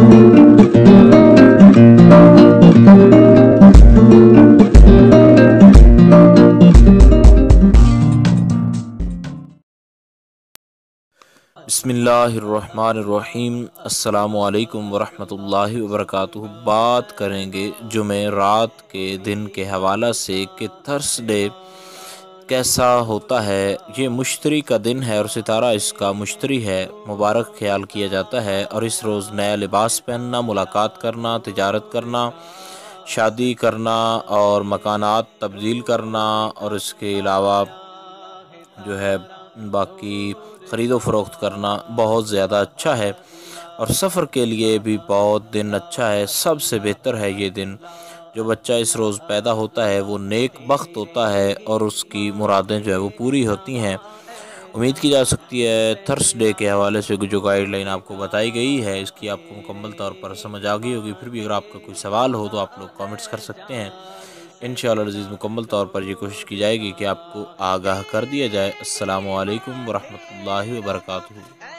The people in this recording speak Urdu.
بسم اللہ الرحمن الرحیم۔ السلام علیکم ورحمۃ اللہ وبرکاتہ۔ بات کریں گے جمعرات کے دن کے حوالہ سے کہ تھرسڈے کیسا ہوتا ہے۔ یہ مشتری کا دن ہے اور ستارہ اس کا مشتری ہے، مبارک خیال کیا جاتا ہے، اور اس روز نیا لباس پہننا، ملاقات کرنا، تجارت کرنا، شادی کرنا اور مکانات تبدیل کرنا، اور اس کے علاوہ جو ہے باقی خرید و فروخت کرنا بہت زیادہ اچھا ہے، اور سفر کے لیے بھی بہت دن اچھا ہے۔ سب سے بہتر ہے یہ دن۔ جو بچہ اس روز پیدا ہوتا ہے وہ نیک بخت ہوتا ہے اور اس کی مرادیں جو ہے وہ پوری ہوتی ہیں۔ امید کی جا سکتی ہے تھرسڈے کے حوالے سے جو گائیڈ لائن آپ کو بتائی گئی ہے اس کی آپ کو مکمل طور پر سمجھ آ گئی ہوگی۔ پھر بھی اگر آپ کا کوئی سوال ہو تو آپ لوگ کامنٹس کر سکتے ہیں۔ انشاءاللہ عزیز مکمل طور پر یہ کوشش کی جائے گی کہ آپ کو آگاہ کر دیا جائے۔ السلام علیکم ورحمۃ اللہ وبرکاتہ۔